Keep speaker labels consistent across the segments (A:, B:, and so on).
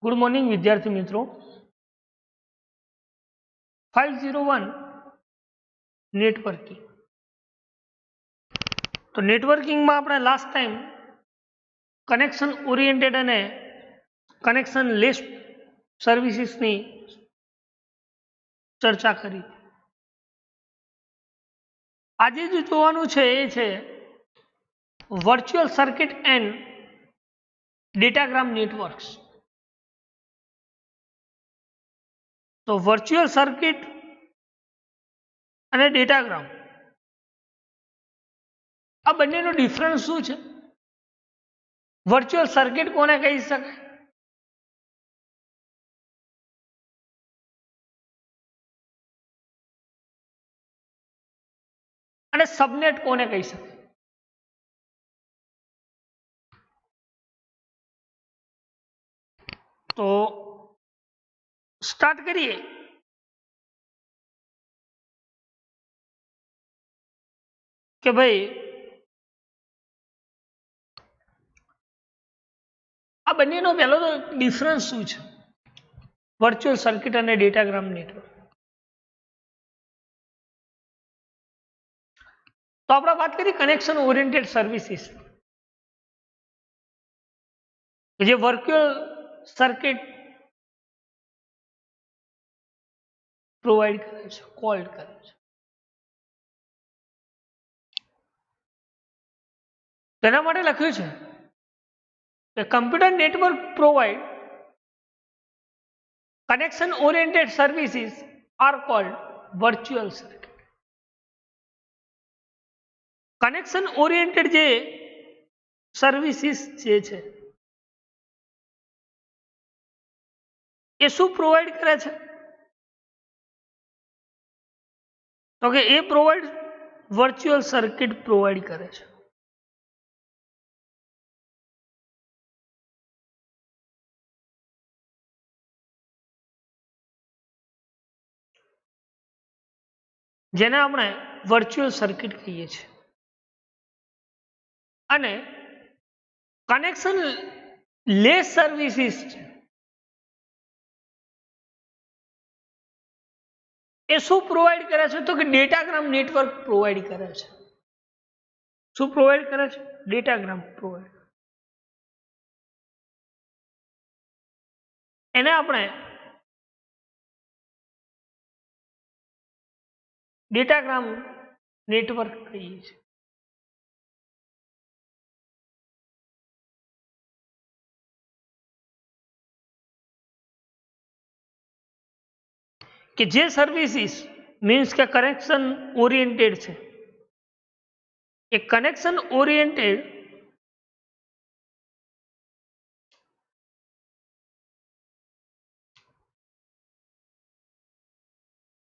A: Good morning વિદ્યાર્થી મિત્રો 501 networking તો નેટવર્કિંગમાં આપણે લાસ્ટ ટાઈમ કનેક્શન ઓરિએન્ટેડ અને કનેક્શન લેસ સર્વિસીસની ચર્ચા કરી. આજે જે જોવાનું છે એ છે virtual circuit and datagram networks. તો વર્ચ્યુઅલ સર્કિટ અને ડેટાગ્રામ આ બંનેનો ડિફરન્સ શું છે? વર્ચ્યુઅલ સર્કિટ કોને કહી શકાય અને સબનેટ કોને કહી શકાય? તો સ્ટાર્ટ કરીએ. કે ભાઈ આ બંનેનો પહેલો તો ડિફરન્સ શું છે વર્ચ્યુઅલ સર્કિટ અને ડેટાગ્રામ નેટવર્ક? તો આપણે વાત કરી કનેક્શન ઓરિએન્ટેડ સર્વિસીસ, જે વર્ચ્યુઅલ સર્કિટ પ્રોવાઈડ કરે છે, કોલ્ડ કરે છે. તેના માટે લખ્યું છે કે computer network provide connection oriented services are called virtual circuit. Connection oriented જે સર્વિસીસ જે છે એ શું પ્રોવાઈડ કરે છે? તો કે એ પ્રોવાઈડ વર્ચ્યુઅલ સર્કિટ પ્રોવાઈડ કરે છે. જેને આપણે વર્ચ્યુઅલ સર્કિટ કહીએ છીએ. અને કનેક્શન લેસ સર્વિસીસ છે એ શું પ્રોવાઈડ કરે છે? તો કે ડેટાગ્રામ નેટવર્ક પ્રોવાઈડ કરે છે. શું પ્રોવાઈડ કરે છે? Datagram provide. એને આપણે ડેટાગ્રામ નેટવર્ક કહીએ છીએ. કે જે સર્વિસીસ મીન્સ કે કનેક્શન ઓરિએન્ટેડ છે એ કનેક્શન ઓરિએન્ટેડ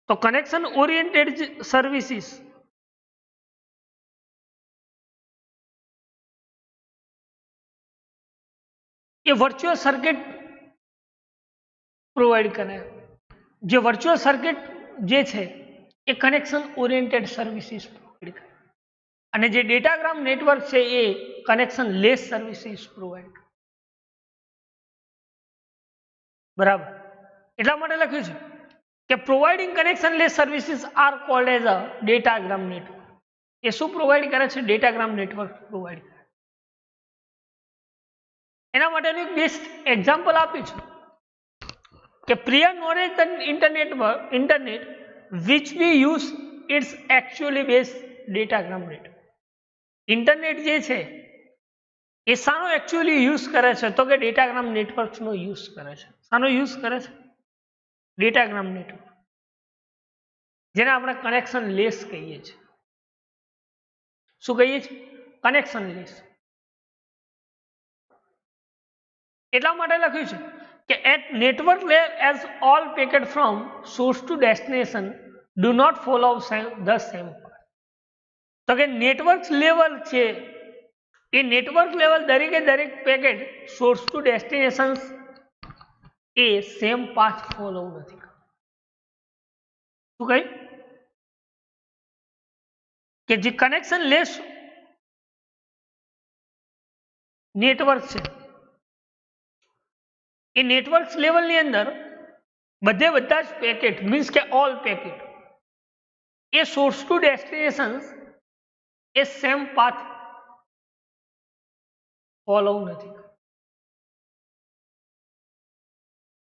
A: તો કનેક્શન ઓરિએન્ટેડ સર્વિસીસ એ વર્ચ્યુઅલ સર્કિટ પ્રોવાઈડ કરે. જે વર્ચ્યુઅલ સર્કિટ જે છે એ કનેક્શન ઓરિએન્ટેડ સર્વિસીસ પ્રોવાઈડ કરે અને જે ડેટાગ્રામ નેટવર્ક છે એ કનેક્શન લેસ સર્વિસીસ પ્રોવાઈડ કરે. બરાબર. એટલા માટે લખ્યું છે કે providing connectionless services are called as a datagram network. એ શું પ્રોવાઈડ કરે છે? ડેટાગ્રામ નેટવર્ક પ્રોવાઈડ કરે. એના માટેનું એક બેસ્ટ એક્ઝામ્પલ આપ્યું છે કે પ્રિય knowledge internet which we use it's actually based datagram network. Internet જે છે એ શાનો એકચ્યુઅલી યુઝ કરે છે? તો કે ડેટાગ્રામ નેટવર્કનો યુઝ કરે છે. શાનો યુઝ કરે છે? ડેટાગ્રામ નેટવર્ક, જેને આપણે કનેક્શન લેસ કહીએ છીએ. શું કહીએ છીએ? Connectionless. એટલા માટે લખ્યું છે કે at network level as all packet from source to destination do not follow the same path. તો કે નેટવર્ક લેવલ છે એ નેટવર્ક લેવલ દરેક પેકેટ સોર્સ ટુ ડેસ્ટિનેશન એ સેમ પાથ ફોલો નથી કરતું. શું કહ્યું? કે જે કનેક્શન લેસ નેટવર્ક છે એ નેટવર્ક્સ લેવલની અંદર બધા જ પેકેટ મીન્સ કે all packet A source to destination એ સેમ પાથ ફોલો નથી,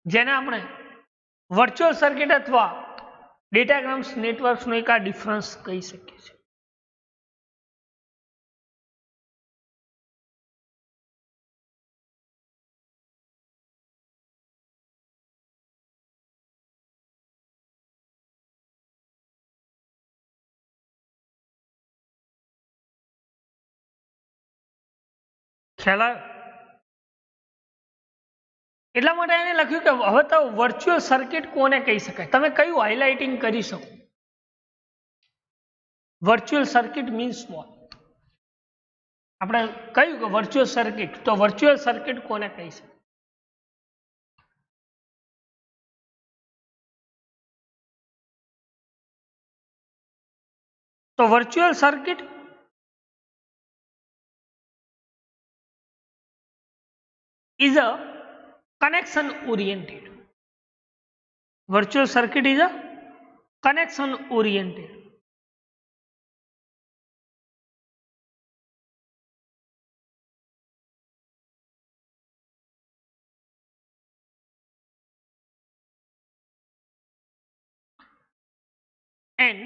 A: જેને આપણે વર્ચ્યુઅલ સર્કિટ અથવા ડેટાગ્રામ્સ નેટવર્ક્સનો એક આ ડિફરન્સ કહી શકીએ છીએ. ખ્યાલ આવ્યો? એટલા માટે એને લખ્યું કે હવે તો વર્ચ્યુઅલ સર્કિટ કોને કહી શકાય, તમે કયું હાઇલાઇટિંગ કરી શકો? Virtual circuit means what? આપણે કહ્યું કે વર્ચ્યુઅલ સર્કિટ, તો વર્ચ્યુઅલ સર્કિટ કોને કહી શકાય? તો virtual circuit is a connection oriented. Virtual circuit is a connection oriented. And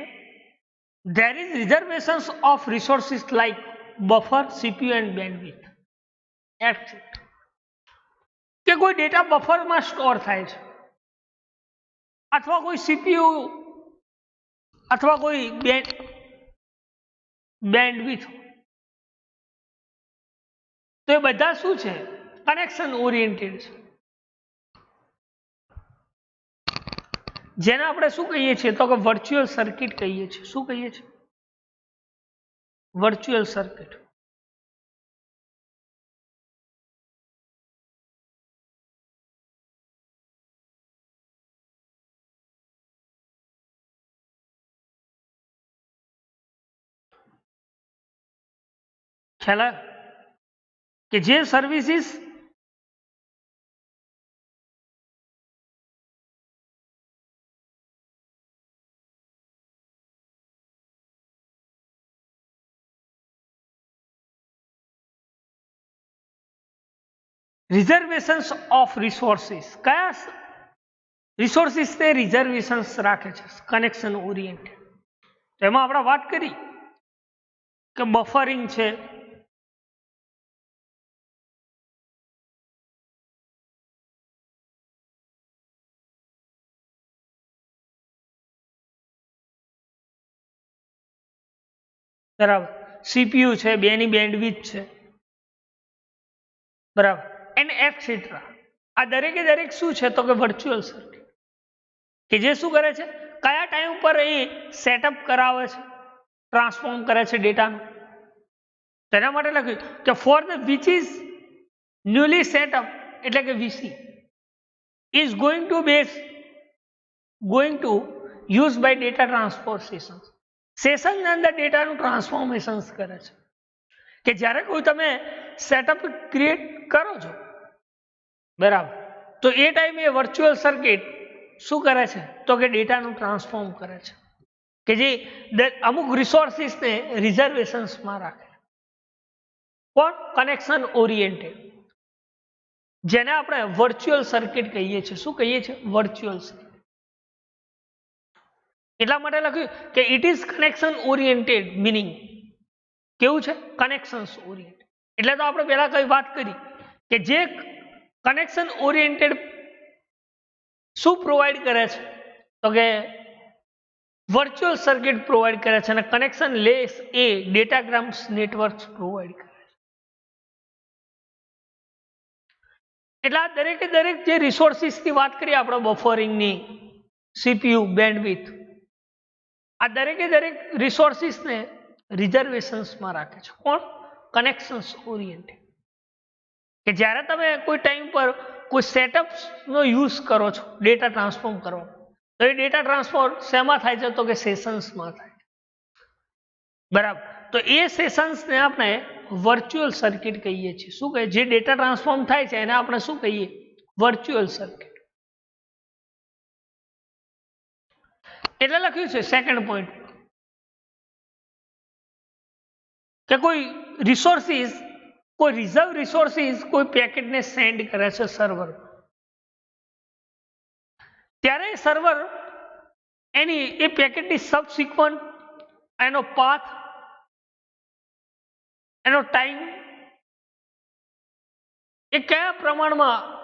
A: there is reservations of resources like buffer, CPU and bandwidth. Etc. કે કોઈ ડેટા બફરમાં સ્ટોર થાય છે અથવા કોઈ સીપીયુ અથવા કોઈ બેન્ડવિડ્થ, તો એ બધા શું છે? કનેક્શન ઓરિએન્ટેડ છે, જેને આપણે શું કહીએ છીએ? તો કે વર્ચ્યુઅલ સર્કિટ કહીએ છીએ. શું કહીએ છીએ? Virtual circuit. ખ્યાલ કે જે સર્વિસીસ રિઝર્વેશન્સ ઓફ રિસોર્સિસ, કયા રિસોર્સિસ તે રિઝર્વેશન્સ રાખે છે? Connection oriented. તો એમાં આપણે વાત કરી કે બફરિંગ છે, બરાબર, સીપીયુ છે, બેની બેન્ડવિડ્થ છે, બરાબર, એન્ડ એટસેટ્રા. આ દરેકે દરેક શું છે? તો કે વર્ચ્યુઅલ સર્કિટ, કે જે શું કરે છે? કયા ટાઈમ પર એ સેટઅપ કરાવે છે, ટ્રાન્સફોર્મ કરે છે ડેટાનું. તેના માટે લખ્યું કે for the which is newly set up, એટલે કે VC is going to use by data transfer sessions. સેશનની અંદર ડેટાનું ટ્રાન્સફોર્મેશન કરે છે, કે જ્યારે કોઈ તમે સેટઅપ ક્રિએટ કરો છો, બરાબર, તો એ ટાઈમે વર્ચ્યુઅલ સર્કિટ શું કરે છે? તો કે ડેટાનું ટ્રાન્સફોર્મ કરે છે, કે જે અમુક રિસોર્સિસને રિઝર્વેશન્સમાં રાખે. પણ કનેક્શન ઓરિએન્ટેડ, જેને આપણે વર્ચ્યુઅલ સર્કિટ કહીએ છીએ. શું કહીએ છીએ? Virtual circuit. એટલા માટે લખ્યું કે it is connection oriented, meaning કેવું છે? Connections oriented. એટલે તો આપણે પહેલા કઈ વાત કરી કે જે કનેક્શન ઓરિએન્ટેડ શું પ્રોવાઈડ કરે છે? તો કે વર્ચ્યુઅલ સર્કિટ પ્રોવાઈડ કરે છે, અને કનેક્શન લેસ એ ડેટાગ્રામ્સ નેટવર્ક્સ પ્રોવાઈડ કરે છે. એટલે આ દરેકે દરેક જે રિસોર્સિસની વાત કરીએ આપણે, બફરિંગની, સીપીયુ, બેન્ડવિડ્થ, આ દરેકે દરેક રિસોર્સિસને રિઝર્વેશન્સમાં રાખે છે. કોણ? Connections oriented. કે જ્યારે તમે કોઈ ટાઈમ પર કોઈ સેટઅપનો યુઝ કરો છો ડેટા ટ્રાન્સફોર્મ કરવા, તો એ ડેટા ટ્રાન્સફોર શેમાં થાય છે? તો કે સેશન્સમાં થાય છે, બરાબર. તો એ સેશન્સને આપણે વર્ચ્યુઅલ સર્કિટ કહીએ છીએ. શું કહીએ? જે ડેટા ટ્રાન્સફોર્મ થાય છે એને આપણે શું કહીએ? Virtual circuit. એટલે લખ્યું છે સેકન્ડ પોઈન્ટ કે કોઈ રિસોર્સિસ, કોઈ રિઝર્વ રિસોર્સિસ કોઈ પેકેટને સેન્ડ કરે છે સર્વર, ત્યારે સર્વર એની એ પેકેટની સબસિક્વન્ટ, એનો પાથ, એનો ટાઈમ, એ કયા પ્રમાણમાં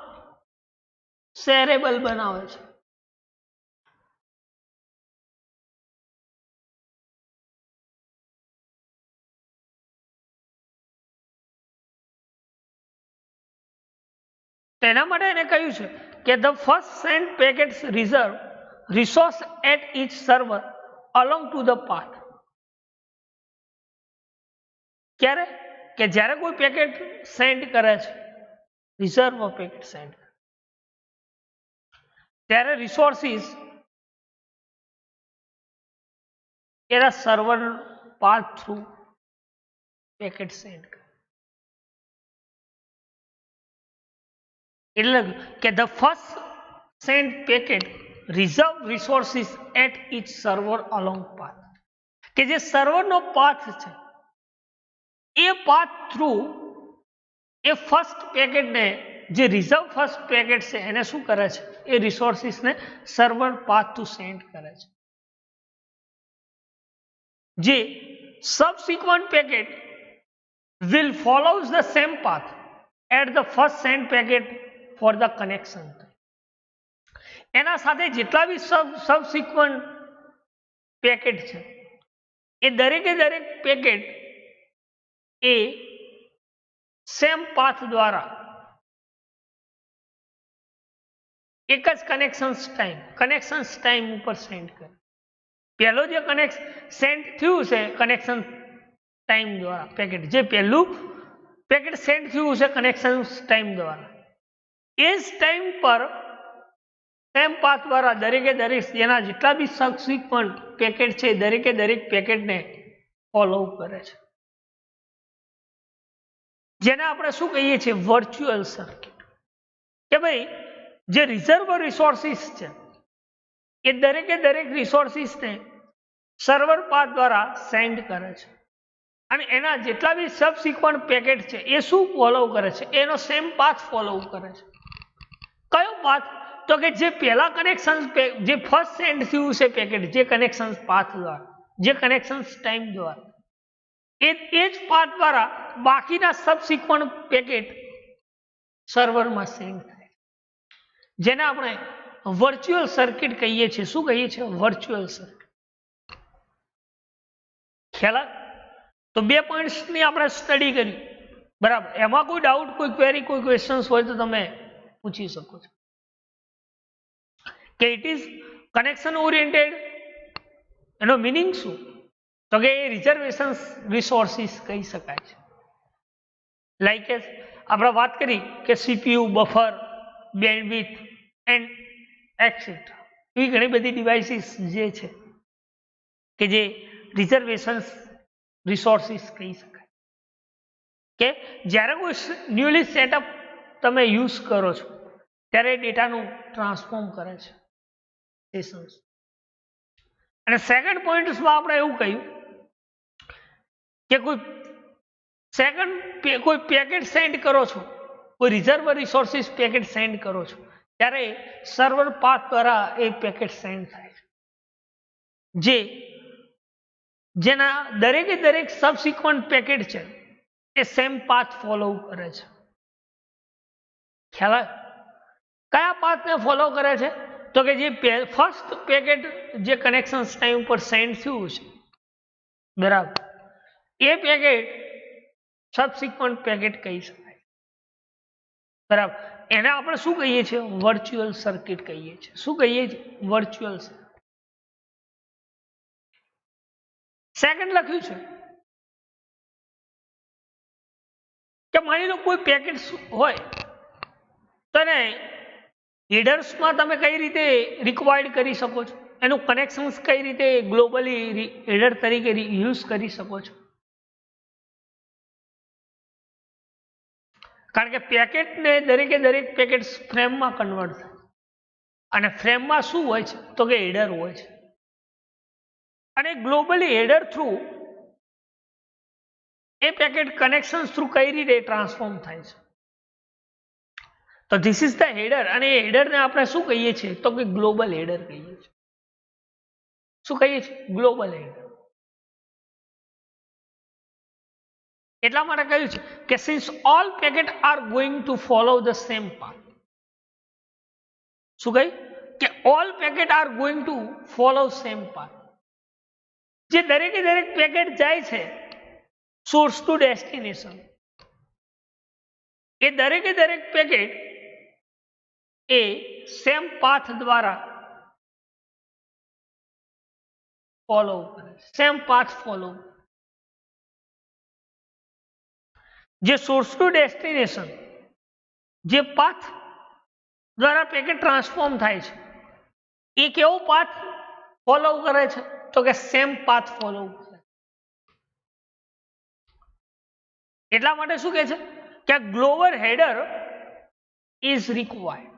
A: શેરેબલ બનાવે છે. તેના માટે એને કહ્યું છે કે the first sent packets reserve resource at each server along to the path. ક્યારે? કે જ્યારે કોઈ પેકેટ સેન્ડ કરે છે, રિઝર્વ પેકેટ સેન્ડ કરે, ત્યારે રિસોર્સિસ એના server path through packet send કરે. એટલે કે the first sent packet reserve resources at each server along path, કે જે સર્વરનો પાથ છે એ પાથ થ્રુ એ ફર્સ્ટ પેકેટને, જે રિઝર્વ ફર્સ્ટ પેકેટ છે એને શું કરે છે, એ રિસોર્સિસને સર્વર પાથ ટુ સેન્ડ કરે છે. જે subsequent packet will follows the same path at the first sent packet for the connection. એના સાથે જેટલા બી સબસિક્વન્ટ પેકેટ છે એ દરેકે દરેક પેકેટ એ સેમ પાથ દ્વારા એક જ કનેક્શન ટાઈમ ઉપર સેન્ડ કરે. પહેલો જે સેન્ડ થયું છે કનેક્શન ટાઈમ દ્વારા પેકેટ, જે પહેલું પેકેટ સેન્ડ થયું છે કનેક્શન ટાઈમ દ્વારા, એ જ ટાઈમ પર સેમ પાથ દ્વારા દરેકે દરેક જેના જેટલા બી સબસિક્વન્ટ પેકેટ છે દરેકે દરેક પેકેટને ફોલો કરે છે. જેને આપણે શું કહીએ છીએ, વર્ચ્યુઅલ સર્કિટ. કે ભાઈ જે રિઝર્વ રિસોર્સિસ છે એ દરેકે દરેક રિસોર્સિસને સર્વર પાથ દ્વારા સેન્ડ કરે છે, અને એના જેટલા બી સબસિક્વન્ટ પેકેટ છે એ શું ફોલો કરે છે, એનો સેમ પાથ ફોલો કરે છે. કયો પાથ? તો કે જે પહેલા કનેક્શન, જે ફર્સ્ટ સેન્ડ થયું છે પેકેટ, જે કનેક્શન પાથ દ્વારા, જે કનેક્શન ટાઈમ દ્વારા, એ જ પાથ દ્વારા બાકીના સબસિક્વન્ટ પેકેટ સર્વરમાં સેન્ડ થાય, જેને આપણે વર્ચ્યુઅલ સર્કિટ કહીએ છીએ. શું કહીએ છીએ? Virtual circuit. ખ્યાલ? તો 2 પોઈન્ટ્સની આપણે સ્ટડી કરી, બરાબર. એમાં કોઈ ડાઉટ, કોઈ ક્વેરી, કોઈ ક્વેશ્ચન્સ હોય તો તમે પૂછી શકો છો. કે ઇટ ઇઝ કનેક્શન ઓરિએન્ટેડ, એનો મિનિંગ શું? તો કે એ રિઝર્વેશન રિસોર્સિસ કહી શકાય છે. લાઈક આપણે વાત કરી કે CPU, buffer, bandwidth and etcetera, એવી ઘણી બધી ડિવાઇસીસ જે છે કે જે રિઝર્વેશન રિસોર્સિસ કહી શકાય. કે જ્યારે કોઈ ન્યુલી સેટઅપ તમે યુઝ કરો છો ત્યારે ડેટાનું ટ્રાન્સફોર્મ કરે છે સેશન્સ. અને સેકન્ડ પોઈન્ટમાં આપણે એવું કહ્યું કે કોઈ પેકેટ સેન્ડ કરો છો, કોઈ રિઝર્વ રિસોર્સિસ પેકેટ સેન્ડ કરો છો ત્યારે સર્વર પાથ દ્વારા એ પેકેટ સેન્ડ થાય છે, જેના દરેકે દરેક સબસિક્વન્ટ પેકેટ છે એ સેમ પાથ ફોલો કરે છે. ખ્યાલ? કયા પાથને ફોલો કરે છે? તો કે જે ફર્સ્ટ પેકેટ જે કનેક્શન ટાઈમ પર સેન્ડ થયું છે, બરાબર, એ પેકેટ સબસિક્વન્ટ પેકેટ કહી શકાય, બરાબર. એને આપણે શું કહીએ છીએ? વર્ચ્યુઅલ સર્કિટ કહીએ છીએ. શું કહીએ છીએ? Virtual circuit. સેકન્ડ લખ્યું છે કે માની લો કોઈ પેકેટ હોય તો એને હેડર્સમાં તમે કઈ રીતે રિક્વાયર્ડ કરી શકો છો, એનું કનેક્શન્સ કઈ રીતે ગ્લોબલી હેડર તરીકે યુઝ કરી શકો છો. કારણ કે પેકેટને દરેક પેકેટ ફ્રેમમાં કન્વર્ટ થાય અને ફ્રેમમાં શું હોય છે તો કે હેડર હોય છે અને ગ્લોબલી હેડર થ્રુ એ પેકેટ કનેક્શન થ્રુ કઈ રીતે ટ્રાન્સફોર્મ થાય છે તો ધીસ ઇઝ ધ હેડર અને એ હેડરને આપણે શું કહીએ છીએ તો કે ગ્લોબલ હેડર કહીએ છીએ શું કહીએ છીએ ગ્લોબલ હેડર એટલા માટે કહ્યું છે કે since all packet are going to follow the same path શું કહ્યું કે all packet are going to follow same path જે દરેક પેકેટ જાય છે સોર્સ ટુ ડેસ્ટિનેશન એ દરેક પેકેટ એ સેમ પાથ દ્વારા ફોલો કરે સેમ પાથ ફોલો જે સોર્સ ટુ ડેસ્ટિનેશન જે પાથ દ્વારા પેકેટ ટ્રાન્સફોર્મ થાય છે એ કેવો પાથ ફોલો કરે છે તો કે સેમ પાથ ફોલો કરે એટલા માટે શું કહે છે કે ગ્લોબલ હેડર ઇઝ રિક્વાયર્ડ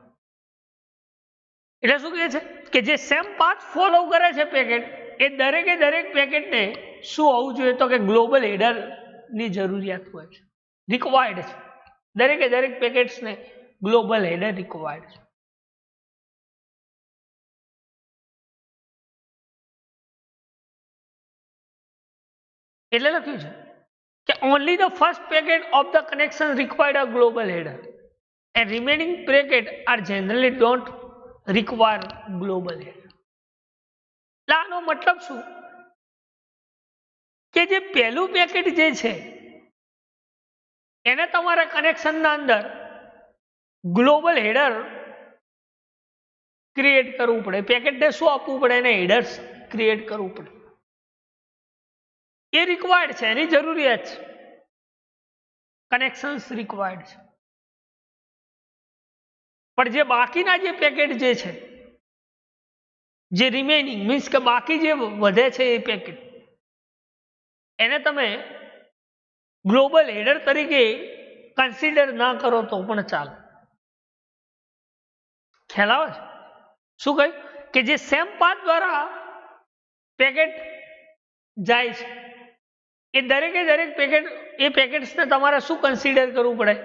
A: એટલે શું કહે છે કે જે સેમ પાથ ફોલો કરે છે પેકેટ એ દરેક પેકેટને શું હોવું જોઈએ તો કે ગ્લોબલ હેડર ની જરૂરિયાત હોય છે રિક્વાયર્ડ છે દરેક પેકેટ્સને ગ્લોબલ હેડર રિક્વાયર્ડ છે એટલે લખ્યું છે કે only the first packet of the connection required a global header and remaining packet are generally don't require global header એટલે આનો મતલબ શું કે જે પહેલું પેકેટ જે છે એને તમારે કનેક્શનના અંદર ગ્લોબલ હેડર ક્રિએટ કરવું પડે પેકેટને શું આપવું પડે એને હેડર્સ ક્રિએટ કરવું પડે એ રિક્વાયર્ડ છે એની જરૂરિયાત છે કનેક્શન્સ રિક્વાયર્ડ છે પણ જે બાકીના જે પેકેટ જે છે જે રિમેનિંગ મીન્સ કે બાકી જે વધે છે એ પેકેટ એને તમે ગ્લોબલ હેડર તરીકે કન્સિડર ના કરો તો પણ ચાલે ખ્યાલ આવે છે શું કહ્યું કે જે સેમ પાથ દ્વારા પેકેટ જાય છે એ દરેક પેકેટ એ પેકેટ્સને તમારે શું કન્સિડર કરવું પડે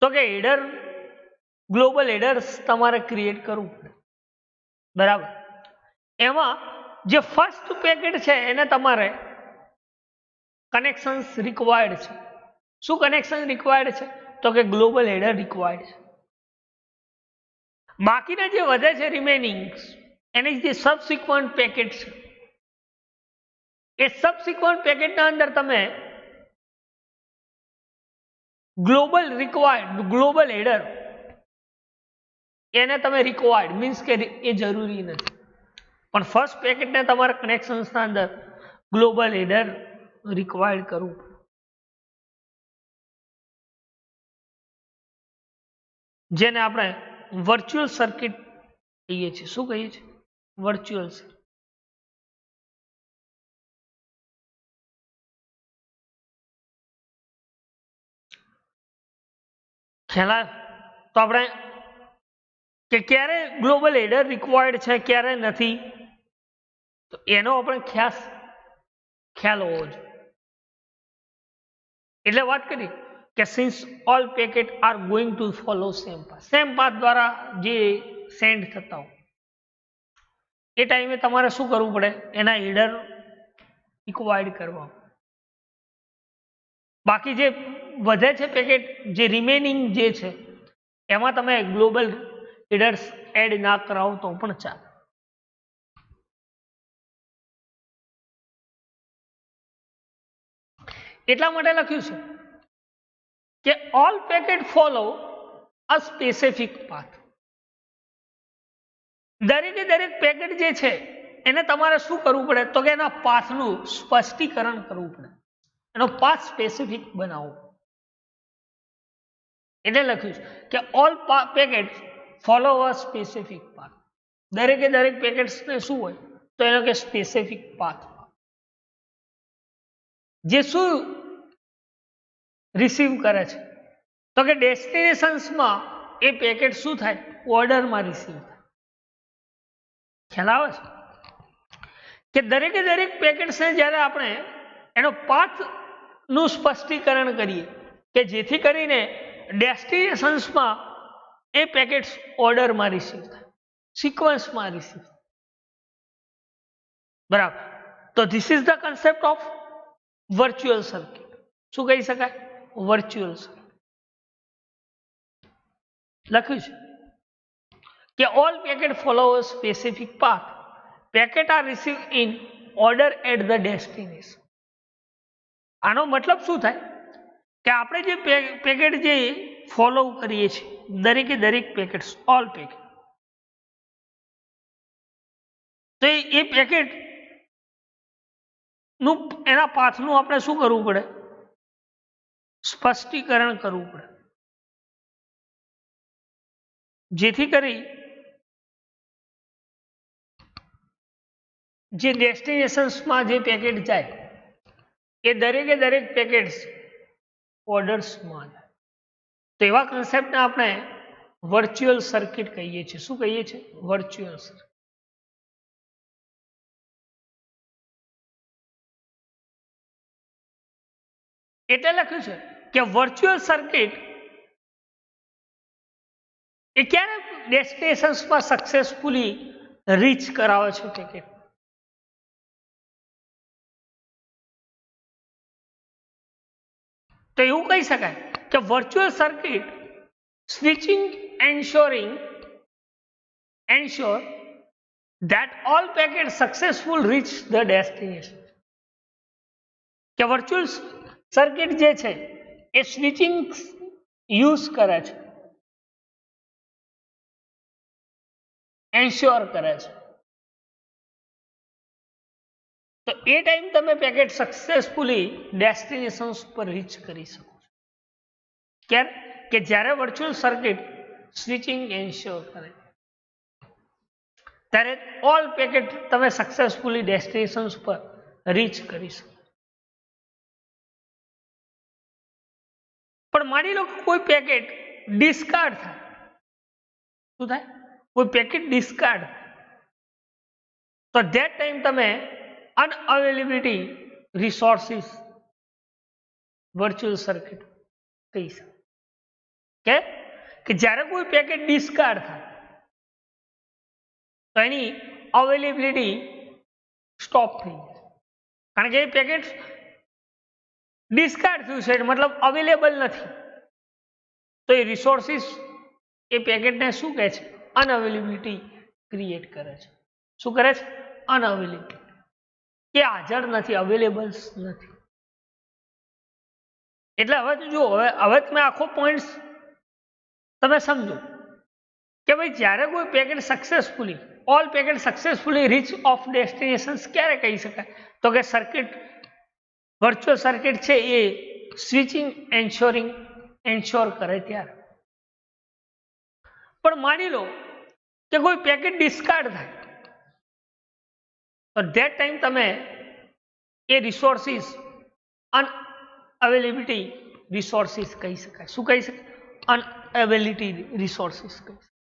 A: તો કે હેડર ગ્લોબલ હેડર્સ તમારે ક્રિએટ કરવું પડે બરાબર એમાં જે ફર્સ્ટ પેકેટ છે એને તમારે કનેક્શન્સ રિક્વાયર્ડ છે શું કનેક્શન રિક્વાયર્ડ છે તો કે ગ્લોબલ હેડર રિક્વાયર્ડ છે બાકીના જે વધે છે રિમેનિંગ એની જે સબસિક્વન્ટ પેકેટ છે એ સબસિક્વન્ટ પેકેટના અંદર તમે ગ્લોબલ હેડર એને તમે રિક્વાયર્ડ મીન્સ કે એ જરૂરી નથી પણ ફર્સ્ટ પેકેટને તમારે કનેક્શન્સના અંદર ગ્લોબલ હેડર રિક્વાયર્ડ કરવું જેને આપણે વર્ચ્યુઅલ સર્કિટ કહીએ છીએ શું કહીએ છીએ વર્ચ્યુઅલ સર્કિટ ખ્યાલ તો આપણે કે ક્યારે ગ્લોબલ હેડર રિક્વાયર્ડ છે ક્યારે નથી તો એનો આપણે ખ્યાલ હોવો જોઈએ એટલે વાત કરી કે since all packet are going to follow same path દ્વારા જે સેન્ડ થતા હોય એ ટાઈમે તમારે શું કરવું પડે એના હેડર રિક્વાયર્ડ કરવા બાકી જે વધે છે પેકેટ જે રિમેનિંગ જે છે એમાં તમે ગ્લોબલ હેડર્સ એડ ના કરાવો તો પણ ચાલે એટલા માટે લખ્યું છે કે ઓલ પેકેટ ફોલો અ સ્પેસિફિક પાથ દરેક પેકેટ જે છે એને તમારે શું કરવું પડે તો કે એના પાથનું સ્પષ્ટીકરણ કરવું પડે એનો પાથ સ્પેસિફિક બનાવવો એટલે લખ્યું છે કે ઓલ પેકેટ ફોલો અ સ્પેસિફિક પાથ દરેક પેકેટ્સને શું હોય તો એનો કે સ્પેસિફિક પાથ જે શું રિસીવ કરે છે તો કે ડેસ્ટિનેશન્સમાં એ પેકેટ શું થાય? ઓર્ડરમાં રિસીવ થાય. ખ્યાલ આવે છે કે દરેકે દરેક પેકેટ્સને જ્યારે આપણે એનો પાથનું સ્પષ્ટીકરણ કરીએ કે જેથી કરીને ડેસ્ટિનેશન્સમાં એ પેકેટ્સ ઓર્ડરમાં રિસીવ થાય, સિક્વન્સમાં રિસીવ થાય. બરાબર. તો this is the concept of virtual circuit. શું કહી શકાય? Virtual circuit. લખ્યું છે કે all packet follow a specific path. Packet are receive in order at the destination. આનો મતલબ શું થાય કે આપણે જે પેકેટ જે ફોલો કરીએ છીએ, દરેકે દરેક પેકેટ્સ, ઓલ પેકેટ, તો એ પેકેટ નું એના પાથનું આપણે શું કરવું પડે? સ્પષ્ટીકરણ કરવું પડે, જેથી કરી જે ડેસ્ટિનેશન્સમાં જે પેકેટ જાય એ દરેકે દરેક પેકેટ્સ ઓર્ડર્સમાં જાય. તો એવા કન્સેપ્ટને આપણે વર્ચ્યુઅલ સર્કિટ કહીએ છીએ. શું કહીએ છીએ? Virtual circuit. એટલે લખ્યું છે કે વર્ચ્યુઅલ સર્કિટ એ ક્યારે ડેસ્ટિનેશન્સમાં સક્સેસફુલી રીચ કરાવે છે પેકેટ? તો એવું કહી શકાય કે virtual circuit switching ensure that all packets successful reach the destination. કે વર્ચ્યુઅલ સર્કિટ જે છે એ સ્વિચિંગ યુઝ કરે છે, એન્શ્યોર કરે છે. તો એ ટાઈમ તમે પેકેટ સક્સેસફુલી ડેસ્ટિનેશન્સ પર રીચ કરી શકો છો. ક્યારે? કે જ્યારે વર્ચ્યુઅલ સર્કિટ સ્વિચિંગ એન્શ્યોર કરે ત્યારે ઓલ પેકેટ તમે સક્સેસફુલી ડેસ્ટિનેશન્સ પર રીચ કરી શકો. પણ માની લો કે કોઈ પેકેટ ડિસ્કાર્ડ થાય. શું થાય? કોઈ પેકેટ ડિસ્કાર્ડ થાય તો ધેટ ટાઈમ તમે અનઅવેલેબિલિટી રિસોર્સિસ વર્ચ્યુઅલ સર્કિટ કહી શકો. કે જ્યારે કોઈ પેકેટ ડિસ્કાર્ડ થાય તો એની અવેલેબિલિટી સ્ટોપ થઈ જાય. કારણ કે એ પેકેટ ડિસ્કાર્ડ થયું છે મતલબ અવેલેબલ નથી. તો એ રિસોર્સિસ એ પેકેટને શું કહે છે? અનઅવેલેબિલિટી ક્રિએટ કરે છે. શું કરે છે? અનઅવેલેબિલિટી. કે હાજર નથી, અવેલેબલ નથી. એટલે હવે જો હવે તમે આખો પોઈન્ટ તમે સમજો કે ભાઈ જ્યારે કોઈ packet successfully all packet successfully reach of destinations ક્યારે કહી શકાય? તો કે સર્કિટ વર્ચ્યુઅલ સર્કિટ છે એ સ્વિચિંગ એન્શ્યોર કરે ત્યારે. પણ માની લો કે કોઈ પેકેટ ડિસ્કાર્ડ થાય તો ધેટ ટાઈમ તમે એ રિસોર્સિસ અનઅવેલેબિલિટી રિસોર્સિસ કહી શકાય. શું કહી શકાય? અનઅવેલેબિલિટી રિસોર્સિસ કહી શકાય.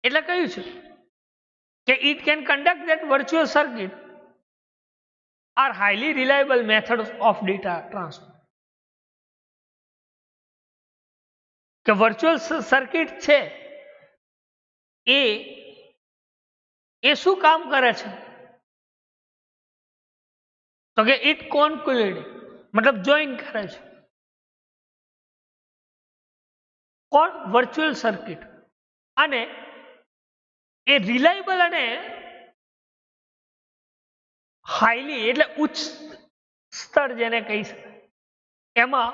A: એટલે કહ્યું છે કે it can conduct that virtual circuit are highly reliable methods of data transfer. કે વર્ચ્યુઅલ સર્કિટ છે એ શું કામ કરે છે? તો કે ઇટ કોન્ક્લુડ મતલબ જોઈન કરે છે. કોણ? Virtual circuit. અને એ રિલાયબલ અને હાઈલી એટલે ઉચ્ચ સ્તર જેને કહી શકાય એમાં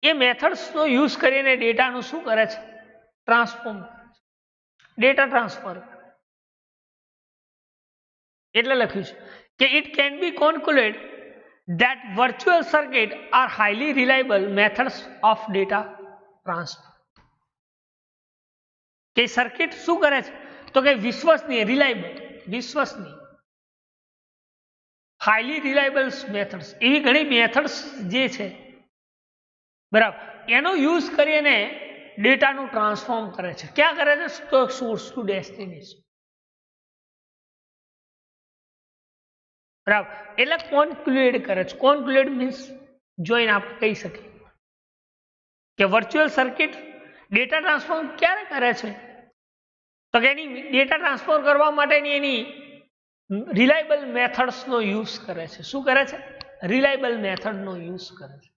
A: એ મેથડ્સનો યુઝ કરીને ડેટાનું શું કરે છે? ટ્રાન્સફોર્મ કરે છે, ડેટા ટ્રાન્સફર. એટલે લખ્યું છે કે it can be conclude that virtual circuit are highly reliable methods of data transfer. કે સર્કિટ શું કરે છે? તો કે વિશ્વસનીય, રિલાયબલ, વિશ્વસનીય, હાઈલી રિલાયબલ મેથડ્સ, એવી ઘણી મેથડ્સ જે છે બરાબર, એનો યુઝ કરીને ડેટાનું ટ્રાન્સફોર્મ કરે છે. ક્યાં કરે છે? તો સોર્સ ટુ ડેસ્ટિનેશન. બરાબર, એટલે કોન્ક્લુએડ કરે છે. કોન્ક્લુએડ મીન્સ જોઈને આપણે કહી શકીએ કે વર્ચ્યુઅલ સર્કિટ ડેટા ટ્રાન્સફોર્મ ક્યારે કરે છે? તો કે એની ડેટા ટ્રાન્સફર કરવા માટેની એની રિલાયબલ મેથડ્સનો યુઝ કરે છે. શું કરે છે? રિલાયબલ મેથડનો યુઝ કરે છે.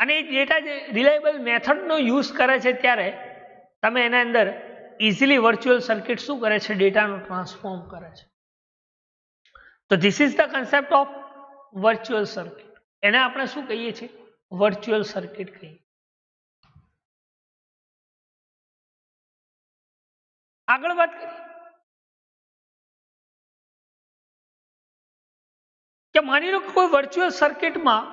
A: અને એ ડેટા જે રિલાયબલ મેથડનો યુઝ કરે છે ત્યારે તમે એના અંદર ઇઝીલી વર્ચ્યુઅલ સર્કિટ શું કરે છે? ડેટાનું ટ્રાન્સફોર્મ કરે છે. તો this is the concept of virtual circuit. એને આપણે શું કહીએ છીએ? વર્ચ્યુઅલ સર્કિટ કહીએ. આગળ વાત કરીએ કે માની લો કે કોઈ વર્ચ્યુઅલ સર્કિટમાં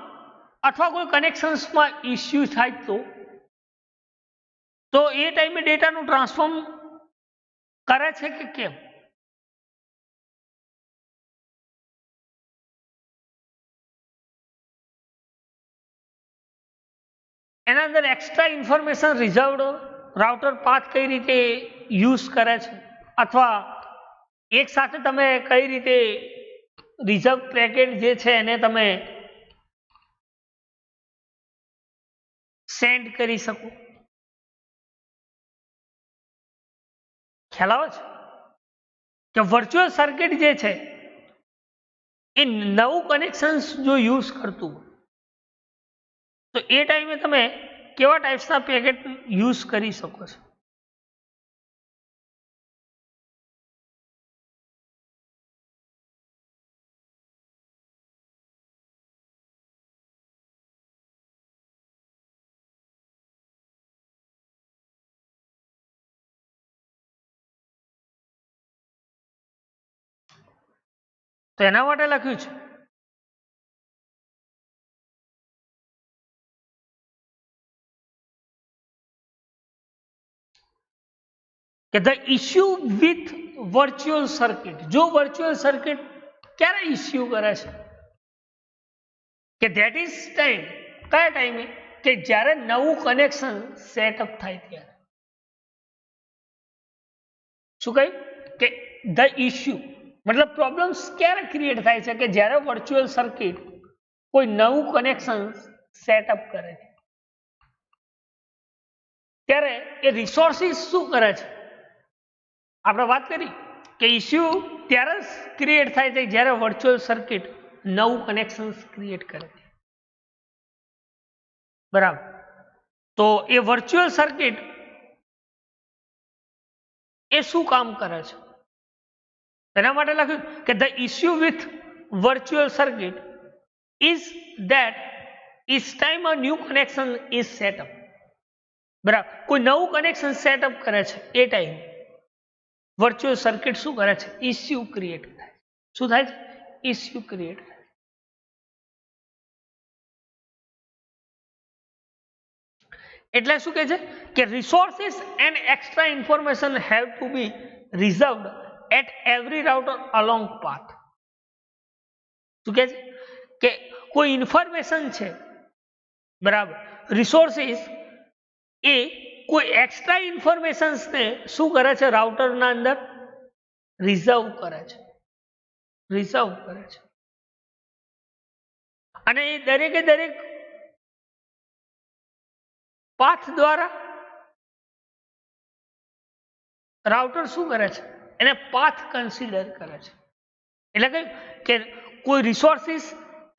A: અથવા કોઈ કનેક્શન્સમાં ઇસ્યુ થાય તો એ ટાઈમે ડેટાનું ટ્રાન્સફોર્મ કરે છે કે કેમ? એના અંદર extra information reserved router path કઈ રીતે યુઝ કરે છે, અથવા એક સાથે તમે કઈ રીતે રિઝર્વ પેકેટ જે છે એને તમે સેન્ડ કરી શકો. ખ્યાલ આવે છે કે વર્ચ્યુઅલ સર્કિટ જે છે એ નવું કનેક્શન જો યુઝ કરતું તો એ ટાઈમે તમે કેવા ટાઈપ્સના પેકેટ યુઝ કરી શકો છો? તો એના માટે લખ્યું છે કે the issue with virtual circuit. જો વર્ચ્યુઅલ સર્કિટ ક્યારે ઇસ્યુ કરે છે? કે ધેટ ઇઝ ટાઈમ. કયા ટાઈમે? કે જ્યારે નવું કનેક્શન સેટઅપ થાય ત્યારે. શું કહ્યું? કે ધ ઇસ્યુ મતલબ પ્રોબ્લેમ્સ ક્યારે ક્રિએટ થાય છે? કે જ્યારે વર્ચ્યુઅલ સર્કિટ કોઈ નવું કનેક્શન સેટઅપ કરે છે ત્યારે એ રિસોર્સિસ શું કરે છે? આપણે વાત કરી કે ઇસ્યુ ત્યારે જ ક્રિએટ થાય છે જ્યારે વર્ચ્યુઅલ સર્કિટ નવું કનેક્શન ક્રિએટ કરે છે. બરાબર. તો એ વર્ચ્યુઅલ સર્કિટ એ શું કામ કરે છે? એના માટે લખ્યું કે the issue with virtual circuit is that each time a new connection is set up. બરાબર. કોઈ નવું કનેક્શન સેટઅપ કરે છે એ ટાઈમ વર્ચ્યુઅલ સર્કિટ શું કરે છે? ઇસ્યુ ક્રિએટ થાય. શું થાય છે? ઇસ્યુ ક્રિએટ થાય. એટલે શું કહે છે કે resources and extra information have to be reserved at every router along path. શું કહે છે કે કોઈ ઇન્ફોર્મેશન છે બરાબર, રિસોર્સિસ એ કોઈ એક્સ્ટ્રા ઇન્ફોર્મેશન્સને શું કરે છે? રાઉટરના અંદર રિઝર્વ કરે છે. રિઝર્વ કરે છે. અને એ દરેકે દરેક પાથ દ્વારા રાઉટર શું કરે છે? એને પાથ કન્સિડર કરે છે. એટલે કે કોઈ રિસોર્સિસ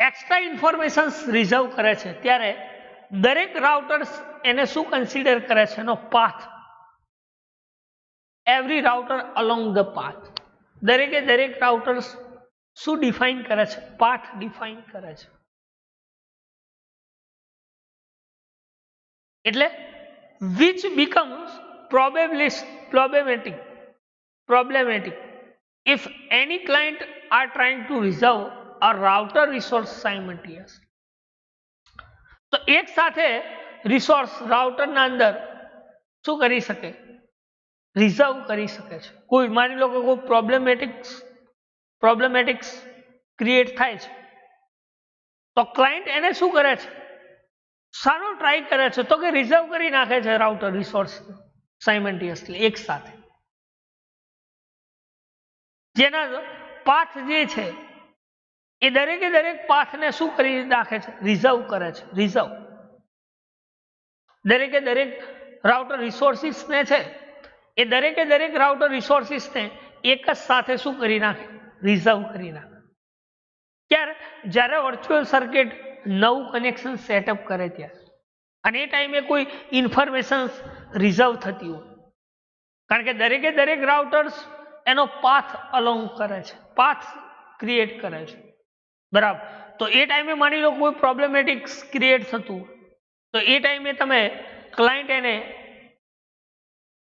A: એક્સ્ટ્રા ઇન્ફોર્મેશન રિઝર્વ કરે છે ત્યારે દરેક રાઉટર્સ એને શું કન્સિડર કરે છે? એનો path. Every router along the path. દરેકે દરેક રાઉટર્સ શું ડિફાઇન કરે છે? પાથ ડિફાઇન કરે છે. એટલે which becomes problematic if any client are trying to reserve a router resource simultaneously. તો એક સાથે રિસોર્સ રાઉટરના અંદર શું કરી શકે? રિઝર્વ કરી શકે છે. કોઈ માની લો કે કોઈ પ્રોબ્લેમેટિક્સ ક્રિએટ થાય છે તો ક્લાયન્ટ એને શું કરે છે, શાનો ટ્રાય કરે છે તો કે રિઝર્વ કરી નાખે છે રાઉટર રિસોર્સ સાયમલ્ટેનિયસલી એક સાથે, જેના પાથ જે છે એ દરેકે દરેક પાથને શું કરી નાખે છે, રિઝર્વ કરે છે. રિઝર્વ દરેકે દરેક રાઉટર રિસોર્સિસને છે એ દરેકે દરેક રાઉટર રિસોર્સિસને એક જ સાથે શું કરી નાખે, રિઝર્વ કરી નાખે. ક્યારે, જ્યારે વર્ચ્યુઅલ સર્કિટ નવું કનેક્શન સેટઅપ કરે ત્યારે, અને એ ટાઈમે કોઈ ઇન્ફોર્મેશન રિઝર્વ થતી હોય, કારણ કે દરેકે દરેક રાઉટર્સ એનો પાથ અલોંગ કરે છે, પાથ ક્રિએટ કરે છે, બરાબર. તો એ ટાઈમે માની લો કોઈ પ્રોબ્લેમેટિક્સ ક્રિએટ થતું તો એ ટાઈમે તમે ક્લાયન્ટ એને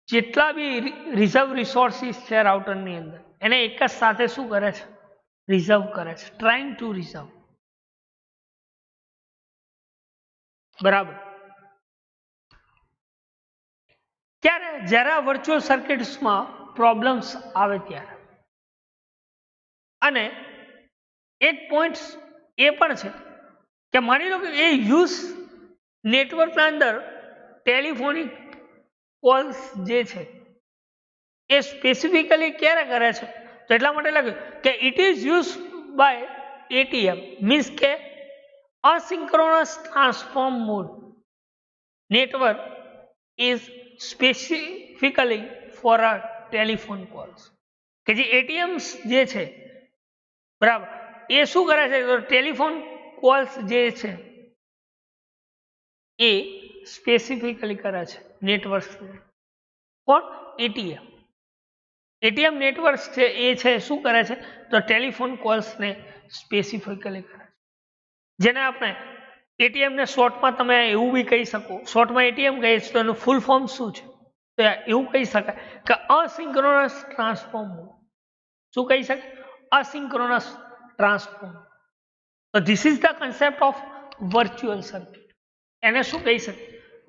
A: જેટલા બી રિઝર્વ રિસોર્સિસ છે રાઉટરની અંદર એને એક જ સાથે શું કરે છે, રિઝર્વ કરે છે, ટ્રાઇંગ ટુ રિઝર્વ, બરાબર. ક્યારે, જ્યારે આ વર્ચ્યુઅલ સર્કિટ્સમાં પ્રોબ્લેમ્સ આવે ત્યારે. અને એક પોઈન્ટ એ પણ છે કે માની લો કે એ યુઝ નેટવર્કના અંદર ટેલિફોનિક કોલ્સ જે છે એ સ્પેસિફિકલી ક્યારે કરે છે, તો એટલા માટે લખ્યું કે it is use by ATM, means કે asynchronous transform mode network is specifically for a telephone calls, કે જે એટીએમ્સ જે છે, બરાબર, એ શું કરે છે, તો ટેલિફોન કોલ્સ જે છે એ સ્પેસિફિકલી કરે છે નેટવર્ક. કોણ, એટીએમ. એટીએમ નેટવર્ક છે એ છે શું કરે છે, તો ટેલિફોન કોલ્સને સ્પેસિફિકલી કરે છે, જેને આપણે એટીએમને શોર્ટમાં તમે એવું બી કહી શકો, શોર્ટમાં એટીએમ કહીએ છીએ તો એનું ફૂલ ફોર્મ શું છે, તો એવું કહી શકાય કે અસિંક્રોનસ ટ્રાન્સફોર્મ મોડ. શું કહી શકાય, અસિંક્રોનસ ટ્રાન્સફોર્મ. તો this is the concept of virtual circuit. એને શું કહી શકે,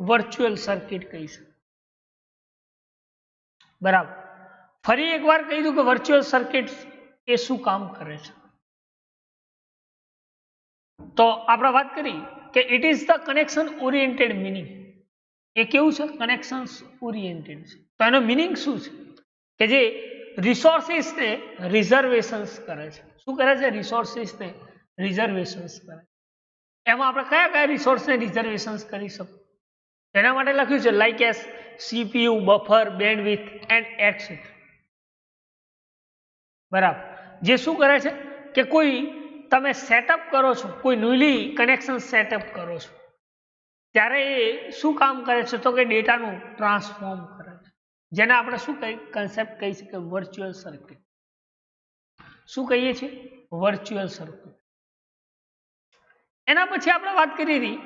A: વર્ચ્યુઅલ સર્કિટ કહી શકે, બરાબર. ફરી એકવાર કહી દઉં કે વર્ચ્યુઅલ સર્કિટ એ શું કામ કરે છે. તો આપણે વાત કરી કે it is the connection oriented meaning. એ કેવું છે, કનેક્શન ઓરિએન્ટેડ છે. તો એનો મિનિંગ શું છે કે જે રિસોર્સિસને રિઝર્વેશન્સ કરે છે. શું કરે છે, રિસોર્સિસને રિઝર્વેશન્સ કરે. એમાં આપણે કયા કયા રિસોર્સને રિઝર્વેશન્સ કરી શકું, એના માટે લખ્યું છે like S CPU, buffer, bandwidth and etcetera, બરાબર. જે શું કરે છે કે કોઈ તમે સેટઅપ કરો છો, કોઈ ન્યુલી કનેક્શન સેટઅપ કરો છો ત્યારે એ શું કામ કરે છે, તો કે ડેટાનું ટ્રાન્સફોર્મ કરે છે, જેને આપણે શું કન્સેપ્ટ કહી શકીએ, વર્ચ્યુઅલ સર્કિટ. શું કહીએ છીએ, વર્ચ્યુઅલ સર્કિટ. એના પછી આપણે વાત કરી હતી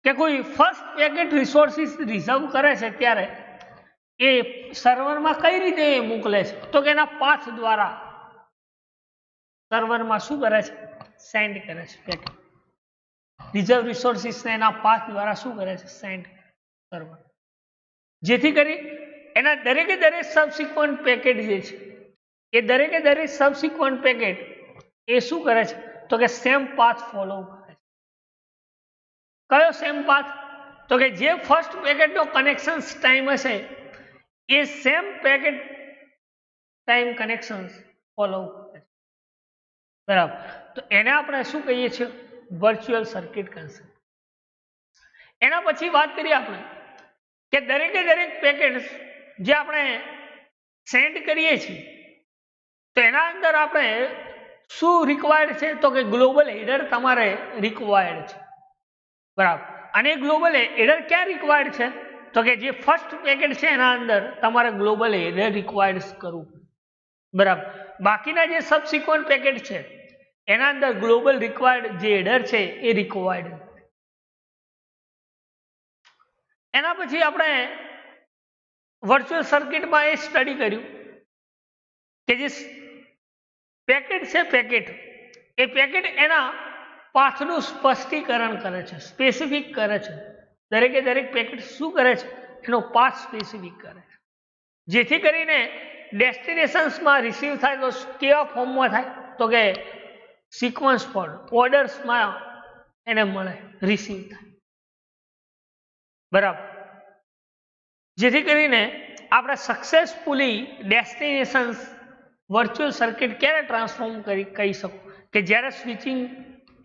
A: કે કોઈ ફર્સ્ટ પેકેટ રિસોર્સિસ રિઝર્વ કરે છે ત્યારે એ સર્વરમાં કઈ રીતે મોકલે છે, તો કે એના પાથ દ્વારા સર્વરમાં શું કરે છે, સેન્ડ કરે છે પેકેટ. રિઝર્વ રિસોર્સિસને એના પાથ દ્વારા શું કરે છે, સેન્ડ સર્વર, જેથી કરી એના દરેકે દરેક સબસિક્વન્ટ પેકેટ જે છે એ દરેકે દરેક સબસિક્વન્ટ પેકેટ એ શું કરે છે, તો કે સેમ પાથ ફોલો કરે છે. કયો સેમ પાથ, તો કે જે ફર્સ્ટ પેકેટનો કનેક્શન ટાઈમ હશે એ same packet time connection follow કરે છે, બરાબર. તો એને આપણે શું કહીએ છીએ, વર્ચ્યુઅલ સર્કિટ કન્સેપ્ટ. એના પછી વાત કરીએ આપણે કે દરેકે દરેક પેકેટ જે આપણે સેન્ડ કરીએ છીએ તો એના અંદર આપણે શું રિક્વાયર્ડ છે, તો કે ગ્લોબલ હેડર તમારે રિક્વાયર્ડ છે, બરાબર. અને ગ્લોબલ હેડર ક્યાં રિક્વાયર્ડ છે, તો કે જે ફર્સ્ટ પેકેટ છે એના અંદર તમારે ગ્લોબલ હેડર રિક્વાયર્ડ કરવું, બરાબર. બાકીના જે સબસિક્વન્ટ પેકેટ છે એના અંદર ગ્લોબલ રિક્વાયર્ડ જે હેડર છે એ રિક્વાયર્ડ. એના પછી આપણે વર્ચ્યુઅલ સર્કિટમાં એ સ્ટડી કર્યું કે જે પેકેટ છે એ પેકેટ એના પાથનું સ્પષ્ટીકરણ કરે છે, સ્પેસિફિક કરે છે. દરેકે દરેક પેકેટ શું કરે છે, એનો પાથ સ્પેસિફિક કરે છે, જેથી કરીને ડેસ્ટિનેશન્સમાં રિસીવ થાય તો કેવા ફોર્મમાં થાય, તો કે સિક્વન્સ ફોલ્ટ ઓર્ડર્સમાં એને મળે, રિસીવ થાય, બરાબર, જેથી કરીને આપણે સક્સેસફુલી ડેસ્ટિનેશન્સ વર્ચ્યુઅલ સર્કિટ ક્યારે ટ્રાન્સફોર્મ કહી શકો કે જ્યારે સ્વિચિંગ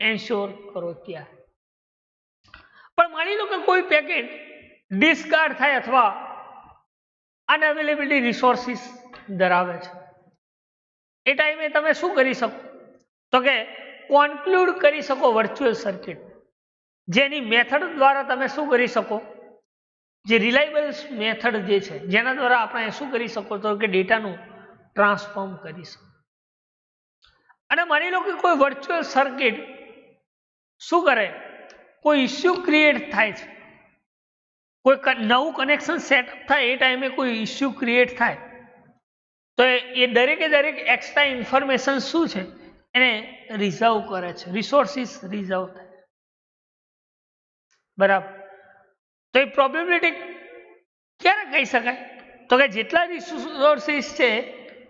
A: એન્શ્યોર કરો ત્યારે. પણ માની લો કે કોઈ પેકેટ ડિસ્કાર્ડ થાય અથવા અનઅવેલેબિલિટી રિસોર્સિસ ધરાવે છે, એ ટાઈમે તમે શું કરી શકો તો કે કોન્ક્લુડ કરી શકો વર્ચ્યુઅલ સર્કિટ, જેની મેથડ દ્વારા તમે શું કરી શકો, જે રિલાયબલ મેથડ જે છે જેના દ્વારા આપણે શું કરી શકો તો કે ડેટાનું ટ્રાન્સફોર્મ કરી શકો. અને માની લો કે કોઈ વર્ચ્યુઅલ સર્કિટ શું કરે, કોઈ ઇસ્યુ ક્રિએટ થાય છે, કોઈ નવું કનેક્શન સેટઅપ થાય એ ટાઈમે કોઈ ઇસ્યુ ક્રિએટ થાય તો એ દરેકે દરેક એક્સ્ટ્રા ઇન્ફોર્મેશન શું છે એને રિઝર્વ કરે છે, રિસોર્સિસ રિઝર્વ થાય, બરાબર. તો એ પ્રોબેબિલિટી ક્યારે કહી શકાય તો કે જેટલા રિસોર્સિસ છે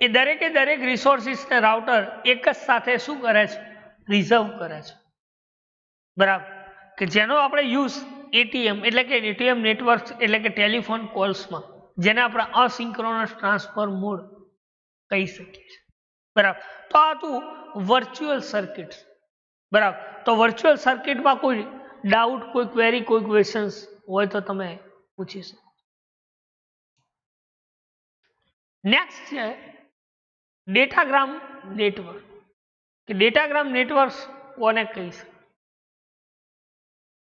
A: એ દરેકે દરેક રિસોર્સિસને રાઉટર એક જ સાથે શું કરે છે, રિઝર્વ કરે છે, બરાબર, કે જેનો આપણે યુઝ એટીએમ એટલે કે એટીએમ નેટવર્ક એટલે કે ટેલિફોન કોલ્સમાં જેને આપણે અસિંક્રોનસ ટ્રાન્સફર મોડ કહી શકીએ છીએ, બરાબર. તો આ હતું વર્ચ્યુઅલ સર્કિટ, બરાબર. તો વર્ચ્યુઅલ સર્કિટમાં કોઈ ડાઉટ, કોઈ ક્વેરી, કોઈ ક્વેશ્ચન્સ હોય તો તમે પૂછી શકો. નેક્સ્ટ છે ડેટાગ્રામ નેટવર્ક, કે ડેટાગ્રામ નેટવર્ક કોને કહી શકે.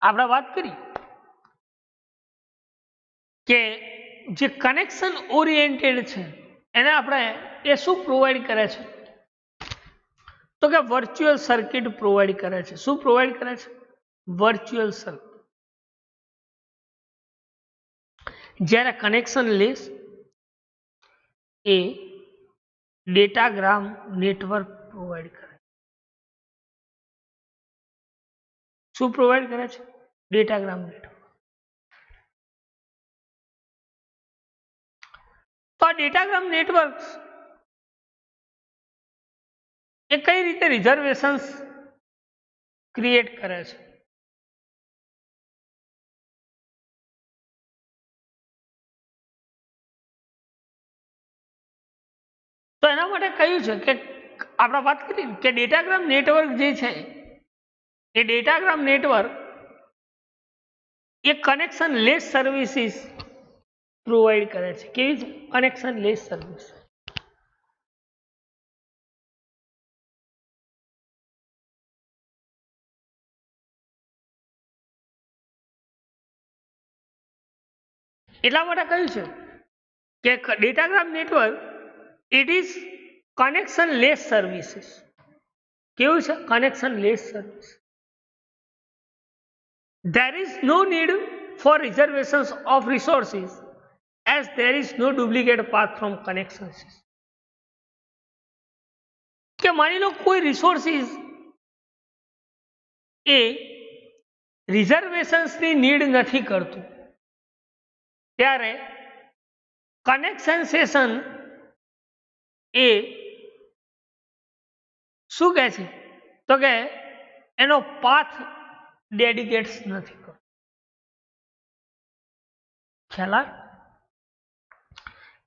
A: આપણે વાત કરી કે જે કનેક્શન ઓરિએન્ટેડ છે એને આપણે એ શું પ્રોવાઈડ કરે છે તો કે વર્ચ્યુઅલ સર્કિટ પ્રોવાઈડ કરે છે. શું પ્રોવાઈડ કરે છે? Virtual circuit. જ્યારે કનેક્શન લેસ એ ડેટાગ્રામ નેટવર્ક પ્રોવાઈડ કરે. શું પ્રોવાઈડ કરે છે? Datagram network. તો આ ડેટાગ્રામ નેટવર્ક એ કઈ રીતે રિઝર્વેશન્સ ક્રિએટ કરે છે? તો એના માટે કહ્યું છે કે આપણે વાત કરી કે ડેટાગ્રામ નેટવર્ક જે છે એ ડેટાગ્રામ નેટવર્ક એ કનેક્શન લેસ સર્વિસીસ પ્રોવાઈડ કરે છે. કેવી છે? Connectionless service. એટલા માટે કહ્યું છે કે datagram network it is connectionless services. કેવું છે? Connectionless service. There is no need for reservations of resources as there is no duplicate path from connection system. કે માની લો કોઈ રિસોર્સિસ એ રિઝર્વેશન્સની નીડ નથી કરતું ત્યારે કનેક્શન સેશન એ શું કહે છે તો કે એનો પાથ ડેડિકેટ્સ નથી કરતો. ખ્યાલ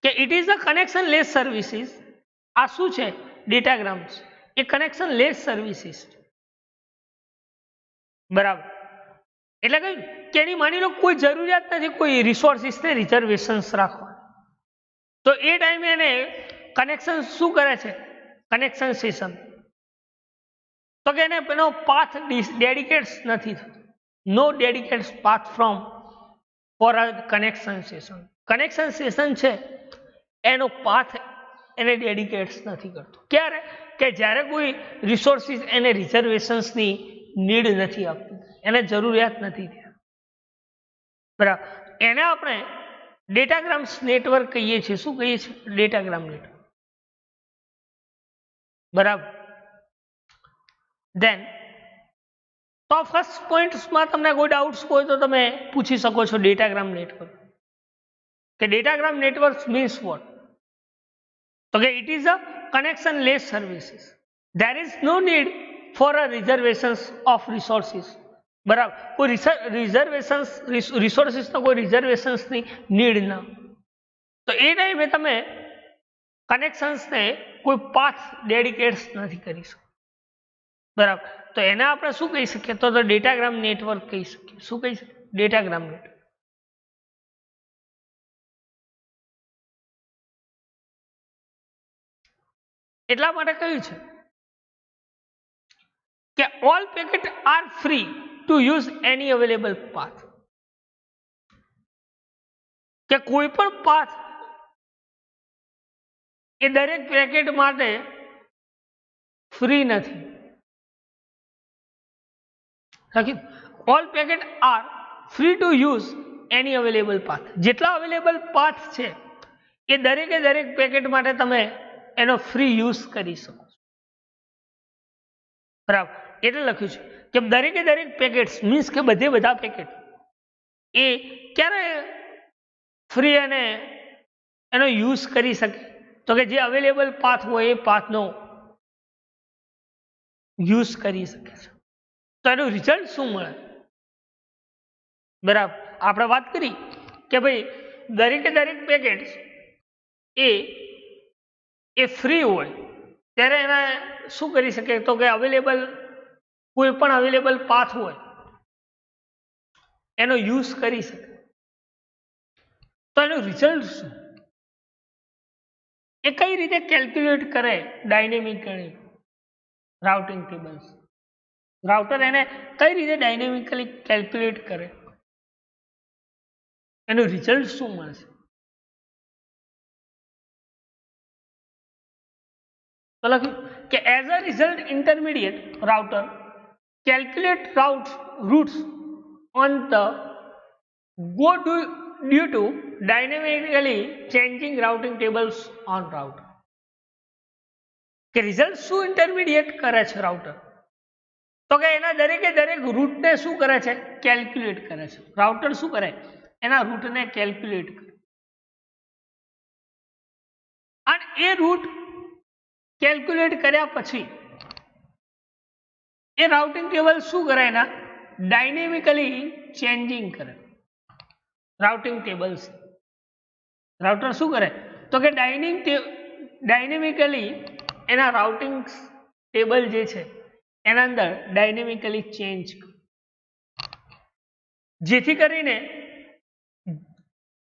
A: કે it is a connectionless services. આ શું છે? ડેટાગ્રામ્સ એ કનેક્શન લેસ સર્વિસીસ, બરાબર. એટલે કે એની માની લો કોઈ જરૂરિયાત નથી કોઈ રિસોર્સિસને રિઝર્વેશન્સ રાખવા, તો એ ટાઈમે એને કનેક્શન શું કરે છે? કનેક્શન સેશન તો કે એને એનો પાથ ડેડિકેટ્સ નથી થતો. No dedicates path from for a connection session. Connection session છે એનો પાથ એને ડેડિકેટ્સ નથી કરતો. ક્યારે? કે જ્યારે કોઈ રિસોર્સિસ એને રિઝર્વેશન્સની નીડ નથી આપતું, એને જરૂરિયાત નથી ત્યાં, બરાબર. એને આપણે ડેટાગ્રામ્સ નેટવર્ક કહીએ છીએ. શું કહીએ છીએ? ડેટાગ્રામ નેટવર્ક, બરાબર. દેન તો ફર્સ્ટ પોઈન્ટ્સમાં તમને કોઈ ડાઉટ્સ હોય તો તમે પૂછી શકો છો. ડેટાગ્રામ નેટવર્ક કે ડેટાગ્રામ નેટવર્ક મીન્સ વોટ? તો કે it is a connectionless services. There is no need for a reservations of resources, બરાબર, કોઈ રિસોર્સિસનો કોઈ રિઝર્વેશન્સની નીડ ના, તો એ ટાઈમે તમે કનેક્શન્સને કોઈ પાથ ડેડિકેટ્સ નથી કરી શકતા, બરાબર. તો એને આપણે શું કહી શકીએ, તો ડેટાગ્રામ નેટવર્ક કહી શકીએ. શું કહી શકીએ? Datagram network. એટલા માટે કહ્યું છે કે all packet R free to use any available path, કે કોઈ પણ પાથ એ દરેક પેકેટ માટે ફ્રી નથી. All packet R free to use any available path, જેટલા અવેલેબલ પાથ છે એ દરેકે દરેક પેકેટ માટે તમે એનો ફ્રી યુઝ કરી શકો, બરાબર. એટલે લખ્યું છે કે દરેકે દરેક પેકેટ્સ મીન્સ કે બધા પેકેટ એ ક્યારે ફ્રી અને એનો યુઝ કરી શકે, તો કે જે અવેલેબલ પાથ હોય એ પાથનો યુઝ કરી શકે છે. તો એનું રિઝલ્ટ શું મળે, બરાબર. આપણે વાત કરી કે ભાઈ દરેકે દરેક પેકેટ એ ફ્રી હોય ત્યારે એને શું કરી શકે, તો કે અવેલેબલ કોઈ પણ અવેલેબલ પાથ હોય એનો યુઝ કરી શકે. તો એનું રિઝલ્ટ શું, એ કઈ રીતે કેલ્ક્યુલેટ કરે ડાયનેમિકલી રાઉટિંગ ટેબલ્સ, રાઉટર એને કઈ રીતે ડાયનેમિકલી કેલ્ક્યુલેટ કરે, એનું રિઝલ્ટ શું મળશે. તો લખ્યું કે as a result intermediate router calculate routes on the go due to dynamically changing routing tables on router. કે રિઝલ્ટ શું ઇન્ટરમીડિયેટ કરે છે રાઉટર, તો કે એના દરેકે દરેક રૂટને શું કરે છે, કેલ્ક્યુલેટ કરે છે. રાઉટર શું કરે, એના રૂટને કેલ્ક્યુલેટ કરે, અને એ રૂટ કેલ્ક્યુલેટ કર્યા પછી એ રાઉટિંગ ટેબલ શું કરે, એના ડાયનેમિકલી ચેન્જિંગ કરે. રાઉટિંગ ટેબલ્સ રાઉટર શું કરે, તો કે ડાયનેમિકલી એના રાઉટિંગ ટેબલ જે છે એના અંદર ડાયનેમિકલી ચેન્જ, જેથી કરીને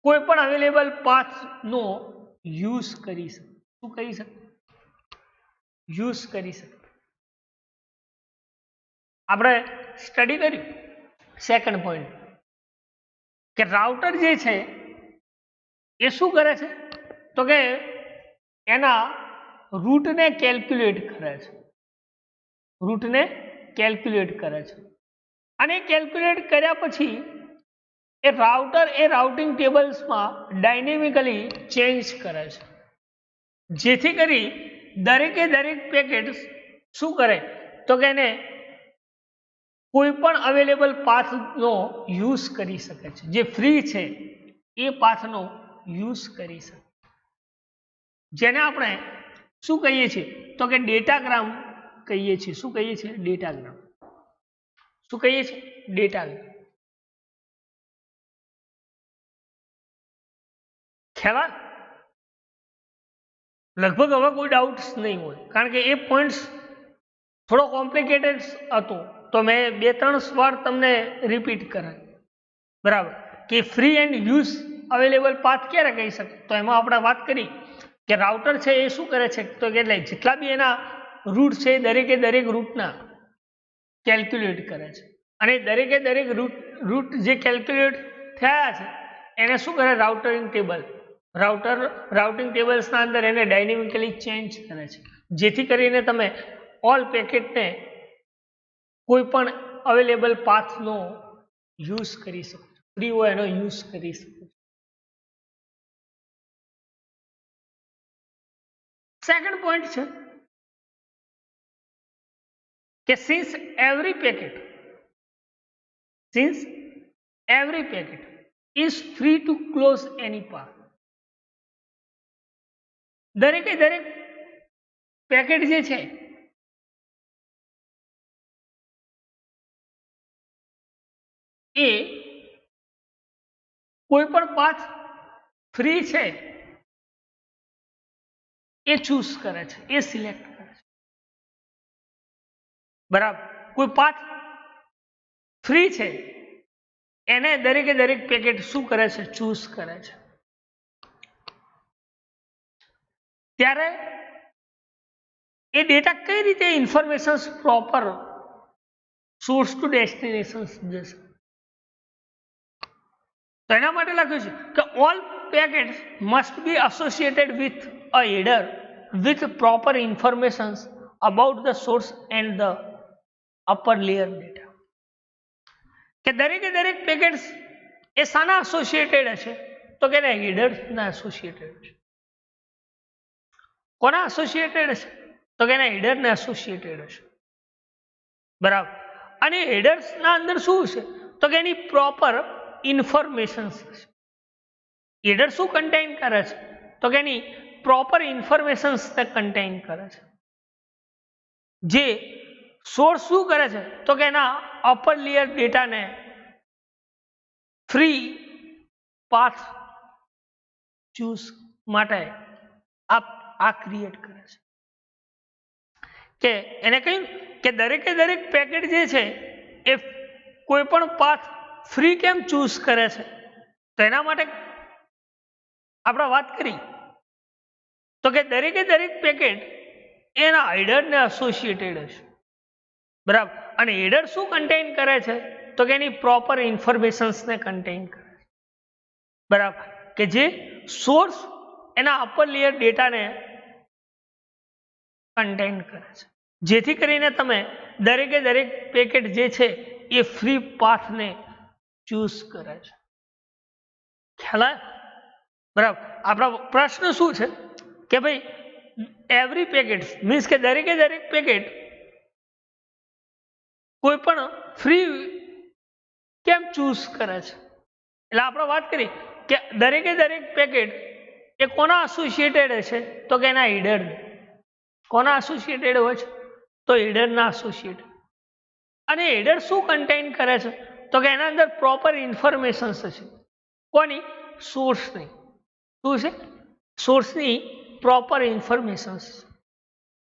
A: કોઈ પણ અવેલેબલ પાથનો યુઝ કરી શકે. શું કરી શકે, યુઝ કરી શકે. આપણે સ્ટડી કર્યું સેકન્ડ પોઈન્ટ કે રાઉટર જે છે એ શું કરે છે, તો કે એના રૂટને કેલ્ક્યુલેટ કરે છે, રૂટને કેલ્ક્યુલેટ કરે છે, અને કેલ્ક્યુલેટ કર્યા પછી એ રાઉટર એ રાઉટિંગ ટેબલ્સમાં ડાયનેમિકલી ચેન્જ કરે છે, જેથી કરી દરેકે દરેક પેકેટ શું કરે, તો કે એને કોઈ પણ અવેલેબલ પાથનો યુઝ કરી શકે છે, જે ફ્રી છે એ પાથનો યુઝ કરી શકે, જેને આપણે શું કહીએ છીએ, તો કે ડેટાગ્રામ કહીએ છીએ. શું કહીએ છીએ, ડેટાગ્રામ. શું કહીએ છીએ, ડેટાગ્રામ. ખ્યાલ, લગભગ હવે કોઈ ડાઉટ્સ નહીં હોય, કારણ કે એ પોઈન્ટ્સ થોડો કોમ્પ્લિકેટેડ હતો, તો મેં 2-3 વાર તમને રિપીટ કરાય, બરાબર. કે free and use available path ક્યારે કહી શકે, તો એમાં આપણે વાત કરી કે રાઉટર છે એ શું કરે છે, તો કે જેટલા બી એના રૂટ છે એ દરેકે દરેક રૂટના કેલ્ક્યુલેટ કરે છે, અને દરેકે દરેક રૂટ જે કેલ્ક્યુલેટ થયા છે એને શું કરે, રાઉટિંગ ટેબલ્સના અંદર એને ડાયનેમિકલી ચેન્જ કરે છે, જેથી કરીને તમે ઓલ પેકેટને કોઈ પણ અવેલેબલ પાથનો યુઝ કરી શકો, ફ્રી હોય એનો યુઝ કરી શકો. સેકન્ડ પોઈન્ટ છે કે since every packet is free to close any path, દરેકે દરેક પેકેટ જે છે એ કોઈ પણ પાથ ફ્રી છે એ ચૂઝ કરે છે, એ સિલેક્ટ કરે છે, બરાબર. કોઈ પાથ ફ્રી છે એને દરેકે દરેક પેકેટ શું કરે છે? ચૂઝ કરે છે. ત્યારે એ ડેટા કઈ રીતે information proper source to destination જશે? તો એના માટે લખ્યું છે કે all packets must be associated with a header with proper information about the source and the upper layer data. કે દરેકે દરેક પેકેટ્સ એ શાના એસોસિએટેડ હશે? તો કે હેડર્સના એસોસિએટેડ છે. કોના એસોસિએટેડ હશે? તો કે હેડરના એસોસિએટેડ હશે, બરાબર. અને હેડર્સના અંદર શું છે? તો કે એની પ્રોપર ઇન્ફોર્મેશન હશે. હેડર શું કન્ટેઇન કરે છે? તો કે એની પ્રોપર ઇન્ફોર્મેશન કન્ટેઇન કરે છે. જે સોર્સ શું કરે છે? તો કે એના અપર લેયર ડેટાને ફ્રી પાથ ચૂઝ માટે આ ક્રિએટ કરે છે. કે એને કહ્યું કે દરેકે દરેક પેકેટ જે છે એ કોઈ પણ પાથ ફ્રી કેમ ચૂઝ કરે છે? તો એના માટે આપણે વાત કરી તો કે દરેકે દરેક પેકેટ એના હેડરને એસોસિએટેડ હશે, બરાબર. અને હેડર શું કન્ટેઇન કરે છે? તો કે એની પ્રોપર ઇન્ફોર્મેશન્સને કન્ટેઇન કરે છે, બરાબર. કે જે સોર્સ એના અપર લેયર ડેટાને કન્ટેઇન કરે છે, જેથી કરીને તમે દરેકે દરેક પેકેટ જે છે એ ફ્રી પાથને ચૂઝ કરે છે. ખ્યાલ આવે? બરાબર. આપણા પ્રશ્ન શું છે કે ભાઈ એવરી પેકેટ મીન્સ કે દરેકે દરેક પેકેટ કોઈ પણ ફ્રી કેમ ચૂઝ કરે છે? એટલે આપણે વાત કરી કે દરેકે દરેક પેકેટ એ કોના એસોસિએટેડ હશે? તો કે એના હેડર. કોના એસોસિએટેડ હોય છે? તો હેડરના એસોસિએટેડ. અને હેડર શું કન્ટેઇન કરે છે? તો કે એના અંદર પ્રોપર ઇન્ફોર્મેશન હશે. કોની? સોર્સની. શું છે? સોર્સની પ્રોપર ઇન્ફોર્મેશન,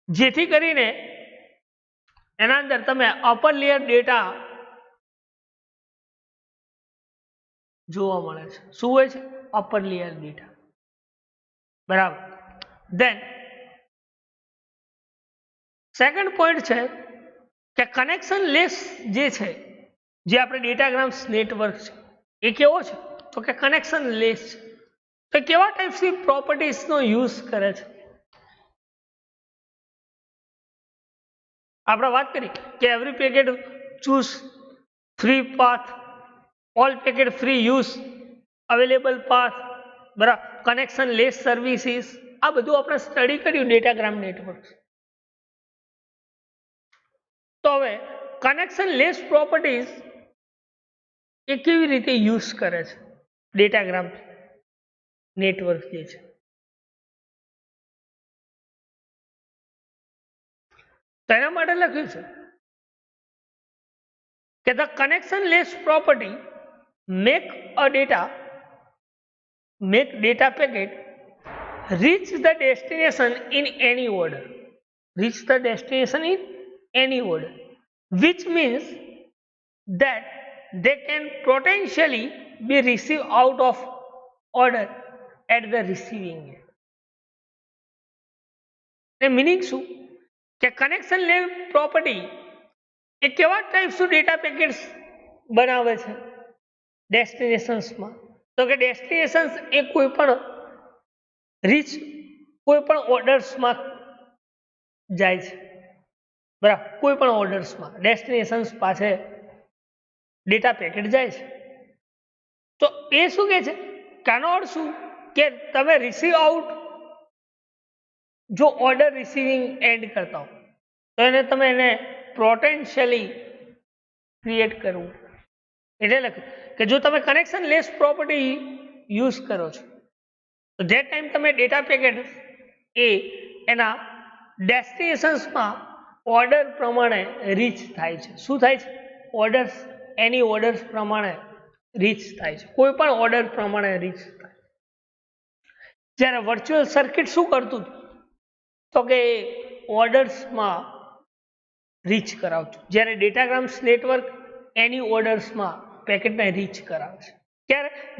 A: જેથી કરીને એના અંદર તમે અપર લેયર ડેટા જોવા મળે છે. શું હોય છે? અપર લેયર ડેટા, બરાબર. ધેન સેકન્ડ પોઈન્ટ છે કે કનેક્શન લેસ જે છે, જે આપણે ડેટાગ્રામ્સ નેટવર્ક છે એ કેવો છે? તો કે કનેક્શન લેસ છે. તો કેવા ટાઈપ્સની પ્રોપર્ટીઝનો યુઝ કરે છે? આપણે વાત કરી કે every packet choose free path, all packet free use, available path, બરાબર. કનેક્શન લેસ સર્વિસીસ, આ બધું આપણે સ્ટડી કર્યું ડેટાગ્રામ નેટવર્ક. તો હવે કનેક્શન લેસ પ્રોપર્ટીઝ એ કેવી રીતે યુઝ કરે છે ડેટાગ્રામ નેટવર્ક જે છે? તો એના માટે લખ્યું છે કે the connectionless property make data packet reach the destination in any order. Reach the destination in any order, which means that they can potentially be received out of order at the receiving end. The meaning શું કે connection less property એ કેવા ટાઈપ્સનું data packets બનાવે છે ડેસ્ટિનેશન્સમાં? તો કે destinations એ કોઈ પણ rich કોઈ પણ ઓર્ડર્સમાં જાય છે, બરાબર. કોઈ પણ ઓર્ડર્સમાં ડેસ્ટિનેશન્સ પાસે ડેટા પેકેટ જાય છે. તો એ શું કહે છે? કાનો અર્થ શું કે તમે રિસીવ આઉટ જો ઓર્ડર રિસીવિંગ એન્ડ કરતા હો તો તમે એને પોટેન્શિયલી ક્રિએટ કરવું. એટલે લખ્યું કે જો તમે કનેક્શન લેસ પ્રોપર્ટી યુઝ કરો છો તો જે ટાઈમ તમે ડેટા પેકેટ એ એના ડેસ્ટિનેશન્સમાં ઓર્ડર પ્રમાણે રીચ થાય છે. શું થાય છે? ઓર્ડર્સ એની ઓર્ડર પ્રમાણે રીચ થાય છે, કોઈ પણ ઓર્ડર પ્રમાણે રીચ થાય. જ્યારે વર્ચ્યુઅલ સર્કિટ શું કરતું તો કે ઓર્ડર્સમાં રીચ કરાવતું, જ્યારે ડેટાગ્રામ્સ નેટવર્ક એની ઓર્ડર્સમાં પેકેટને રીચ કરાવે છે.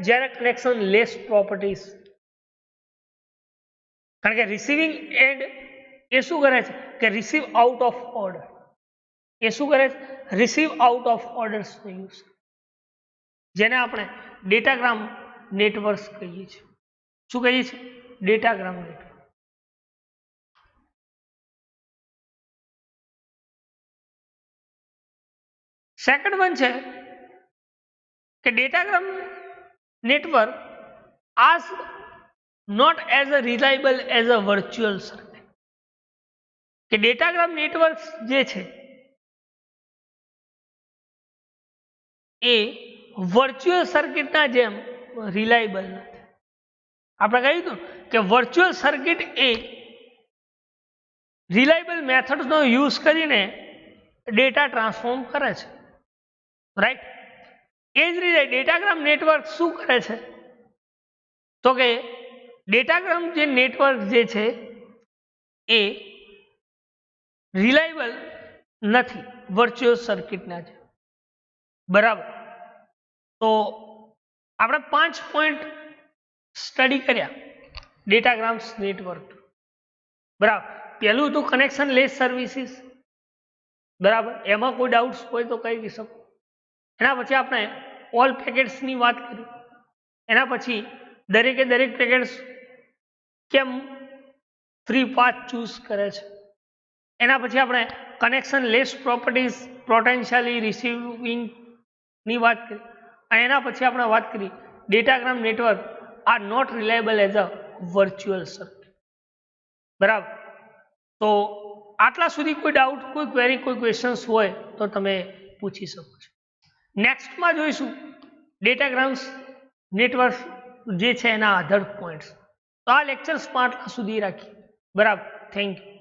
A: જ્યારે કનેક્શન લેસ પ્રોપર્ટીઝ, કારણ કે રિસીવિંગ એન્ડ એ શું કરે છે કે રિસીવ આઉટ ઓફ ઓર્ડર, એ શું કરે છે રિસીવ આઉટ ઓફ ઓર્ડર્સનો યુઝ, જેને આપણે ડેટાગ્રામ નેટવર્ક કહીએ છીએ. શું કહીએ છીએ? Datagram network. સેકન્ડ વન છે કે datagram network as not as a reliable as a virtual circuit, કે ડેટાગ્રામ નેટવર્ક જે છે એ વર્ચ્યુઅલ સર્કિટના જેમ રિલાયબલ નથી. આપણે કહ્યું હતું કે વર્ચ્યુઅલ સર્કિટ એ રિલાયબલ મેથડનો યુઝ કરીને ડેટા ટ્રાન્સફોર્મ કરે છે, રાઈટ. એ જ રીતે ડેટાગ્રામ નેટવર્ક શું કરે છે તો કે ડેટાગ્રામ જે નેટવર્ક જે છે એ રિલાયબલ નથી વર્ચ્યુઅલ સર્કિટના છે, બરાબર. તો આપણે 5 પોઈન્ટ સ્ટડી કર્યા ડેટાગ્રામ્સ નેટવર્ક, બરાબર. પહેલું હતું કનેક્શન લેસ સર્વિસીસ, બરાબર. એમાં કોઈ ડાઉટ્સ હોય તો કહી શકો. એના પછી આપણે ઓલ પેકેટ્સની વાત કરી, એના પછી દરેકે દરેક પેકેટ્સ કેમ ફ્રી પાથ ચૂઝ કરે છે, એના પછી આપણે કનેક્શન લેસ પ્રોપર્ટીઝ પોટેન્શિયલી રિસીવિંગની વાત કરી, અને એના પછી આપણે વાત કરી datagram network are not reliable as a virtual circuit, બરાબર. તો આટલા સુધી કોઈ ડાઉટ, કોઈ ક્વેરી, કોઈ ક્વેશ્ચન્સ હોય તો તમે પૂછી શકો છો. નેક્સ્ટમાં જોઈશું ડેટાગ્રામ્સ નેટવર્ક જે છે એના અધર પોઈન્ટ્સ. તો આ લેક્ચર્સમાં આટલા સુધી રાખીએ, બરાબર. Thank you.